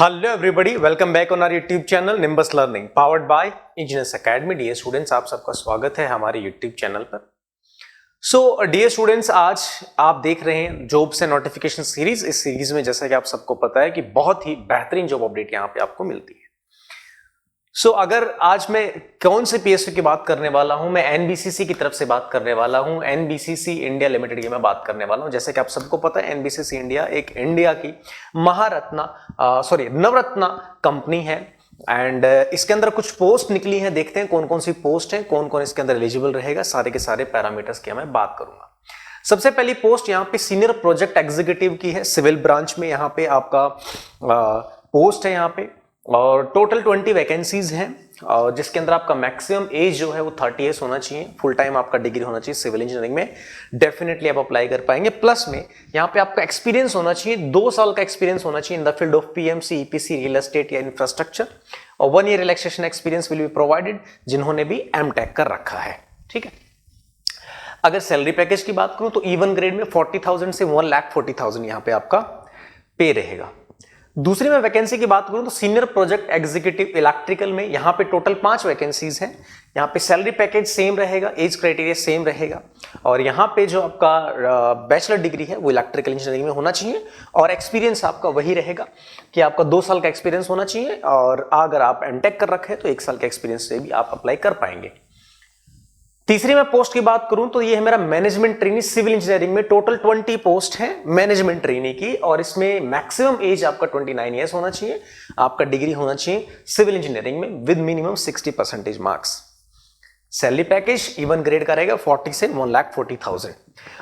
Hello everybody, welcome back on our YouTube channel Nimbus Learning powered by Engineers Academy. Dear students, आप सबका स्वागत है हमारे YouTube channel पर। सो डियर स्टूडेंट्स, आज आप देख रहे हैं जॉब से नोटिफिकेशन सीरीज। इस सीरीज में जैसा कि आप सबको पता है कि बहुत ही बेहतरीन जॉब अपडेट यहाँ पे आपको मिलती है। अगर आज मैं कौन से पीएसयू की बात करने वाला हूं, मैं एनबीसीसी की तरफ से बात करने वाला हूं। एनबीसीसी इंडिया लिमिटेड की मैं बात करने वाला हूं। जैसे कि आप सबको पता है, एनबीसीसी इंडिया एक इंडिया की नवरत्ना कंपनी है। एंड इसके अंदर कुछ पोस्ट निकली है, देखते हैं कौन कौन सी पोस्ट है, कौन कौन इसके अंदर एलिजिबल रहेगा। सारे के सारे पैरामीटर्स की मैं बात करूंगा। सबसे पहली पोस्ट यहाँ पे सीनियर प्रोजेक्ट एग्जीक्यूटिव की है, सिविल ब्रांच में यहाँ पे आपका पोस्ट है यहाँ पे। और टोटल 20 वैकेंसीज हैं, और जिसके अंदर आपका मैक्सिमम एज जो है वो 30 ईयर्स होना चाहिए। फुल टाइम आपका डिग्री होना चाहिए सिविल इंजीनियरिंग में, डेफिनेटली आप अप्लाई कर पाएंगे। प्लस में यहाँ पे आपका एक्सपीरियंस होना चाहिए, 2 साल का एक्सपीरियंस होना चाहिए in the field of PMC, EPC, real estate या इंफ्रास्ट्रक्चर। और 1 year relaxation experience will be provided जिन्होंने भी एमटेक कर रखा है। ठीक है। अगर सैलरी पैकेज की बात करूं तो E1 ग्रेड में 40,000 से 1,40,000 यहाँ पे आपका पे रहेगा। दूसरी में वैकेंसी की बात करूं तो सीनियर प्रोजेक्ट एग्जीक्यूटिव इलेक्ट्रिकल में यहाँ पे टोटल 5 वैकेंसीज हैं। यहाँ पे सैलरी पैकेज सेम रहेगा, एज क्राइटेरिया सेम रहेगा, और यहाँ पे जो आपका बैचलर डिग्री है वो इलेक्ट्रिकल इंजीनियरिंग में होना चाहिए। और एक्सपीरियंस आपका वही रहेगा कि आपका 2 साल का एक्सपीरियंस होना चाहिए, और अगर आप एमटेक कर रखे हैं तो 1 साल के एक्सपीरियंस से भी आप अप्लाई कर पाएंगे। तीसरी मैं पोस्ट की बात करूं तो ये है मेरा मैनेजमेंट ट्रेनी सिविल इंजीनियरिंग में। टोटल 20 पोस्ट है मैनेजमेंट ट्रेनी की, और इसमें मैक्सिमम एज आपका 29 ईयर्स होना चाहिए। आपका डिग्री होना चाहिए सिविल इंजीनियरिंग में with minimum 60% marks. Salary package E1 grade का रहेगा 40 से 1,40,000,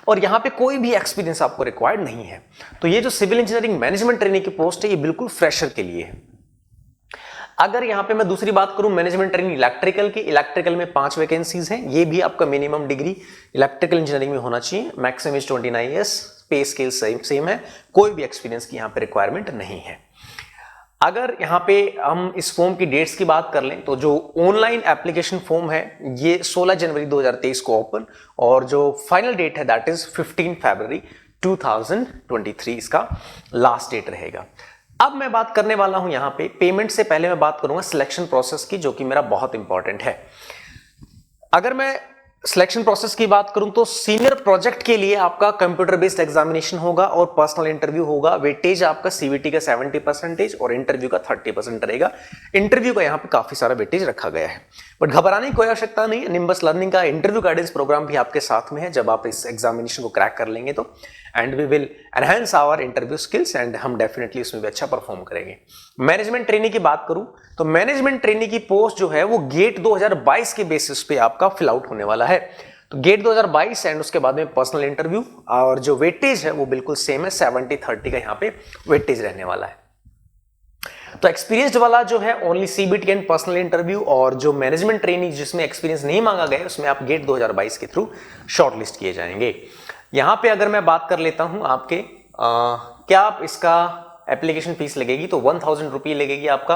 और यहां पे कोई भी एक्सपीरियंस आपको रिक्वायर्ड नहीं है। तो ये जो सिविल इंजीनियरिंग मैनेजमेंट ट्रेनी की पोस्ट है ये बिल्कुल फ्रेशर के लिए है। अगर यहां पे मैं दूसरी बात करूं मैनेजमेंट ट्रेनिंग इलेक्ट्रिकल की, इलेक्ट्रिकल में 5 वैकेंसीज हैं। ये भी आपका मिनिमम डिग्री इलेक्ट्रिकल इंजीनियरिंग में होना चाहिए, मैक्सिमम एज 29 ईयर्स, पे स्केल सेम है, कोई भी एक्सपीरियंस की यहां पे रिक्वायरमेंट नहीं है। अगर यहां पे हम इस फॉर्म की डेट्स की बात कर लें तो जो ऑनलाइन एप्लीकेशन फॉर्म है ये 16 जनवरी 2023 को ओपन, और जो फाइनल डेट है दैट इज 15 फरवरी 2023 इसका लास्ट डेट रहेगा। अब मैं बात करने वाला हूं यहां पे पेमेंट से पहले मैं बात करूंगा सिलेक्शन प्रोसेस की, जो कि मेरा बहुत इंपॉर्टेंट है। अगर मैं सिलेक्शन प्रोसेस की बात करूं तो सीनियर प्रोजेक्ट के लिए आपका कंप्यूटर बेस्ड एग्जामिनेशन होगा और पर्सनल इंटरव्यू होगा। वेटेज आपका सीवीटी का 70% और इंटरव्यू का 30% रहेगा। इंटरव्यू का यहां पे काफी सारा वेटेज रखा गया है, बट घबराने की कोई आवश्यकता नहीं है। निम्बस लर्निंग का इंटरव्यू गाइडेंस प्रोग्राम भी आपके साथ में है। जब आप इस एग्जामिनेशन को क्रैक कर लेंगे तो and we will enhance our interview skills, and हम डेफिनेटली उसमें भी अच्छा परफॉर्म करेंगे। मैनेजमेंट ट्रेनी की बात करूं तो मैनेजमेंट ट्रेनी की पोस्ट जो है वो गेट 2022 के बेसिस पे आपका फिल आउट होने वाला है। तो गेट 2022 एंड उसके बाद में पर्सनल इंटरव्यू, और जो वेटेज है वो बिल्कुल सेम है, 70-30 का यहाँ पे वेटेज रहने वाला है। तो एक्सपीरियंस्ड वाला जो है only CBT and personal interview, और जो मैनेजमेंट ट्रेनिंग जिसमें एक्सपीरियंस नहीं मांगा गया उसमें आप गेट 2022 के थ्रू शॉर्टलिस्ट किए जाएंगे। यहां पे अगर मैं बात कर लेता हूं आपके क्या आप इसका एप्लीकेशन फीस लगेगी तो 1,000 रुपये लगेगी आपका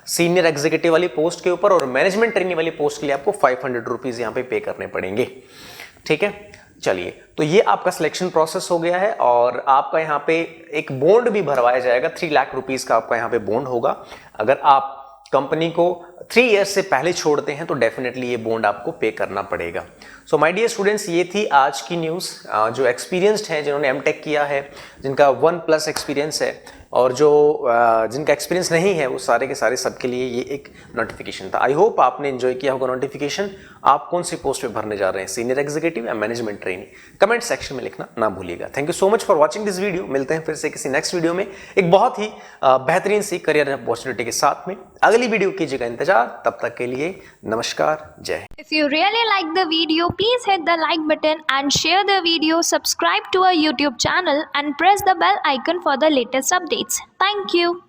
सीनियर एग्जीक्यूटिव वाली पोस्ट के ऊपर, और मैनेजमेंट ट्रेनिंग वाली पोस्ट के लिए आपको 500 रुपीज यहाँ पे करने पड़ेंगे। ठीक है, चलिए, तो ये आपका सिलेक्शन प्रोसेस हो गया है, और आपका यहाँ पे एक बॉन्ड भी भरवाया जाएगा। 3 लाख रुपीज का आपका यहाँ पे बॉन्ड होगा। अगर आप कंपनी को 3 इयर्स से पहले छोड़ते हैं तो डेफिनेटली ये बॉन्ड आपको पे करना पड़ेगा। सो माय डियर स्टूडेंट्स, ये थी आज की न्यूज़। जो एक्सपीरियंस्ड हैं, जिन्होंने एमटेक किया है, जिनका 1+ एक्सपीरियंस है, और जो जिनका एक्सपीरियंस नहीं है, वो सारे के सारे सबके लिए ये एक नोटिफिकेशन था। आई होप आपने एंजॉय किया होगा नोटिफिकेशन। आप कौन सी पोस्ट पे भरने जा रहे हैं, सीनियर एग्जीक्यूटिव या मैनेजमेंट ट्रेनी? कमेंट सेक्शन में लिखना ना भूलिएगा। Thank you so much for watching this video. मिलते हैं फिर से किसी नेक्स्ट वीडियो में एक बहुत ही बेहतरीन सी करियर अपॉर्चुनिटी के साथ में। अगली वीडियो कीजिएगा इंतजार। तब तक के लिए नमस्कार, जय Hind. If you really like the video, please hit the like button and share the video, subscribe to our YouTube channel and press the bell icon for the latest updates. Thank you.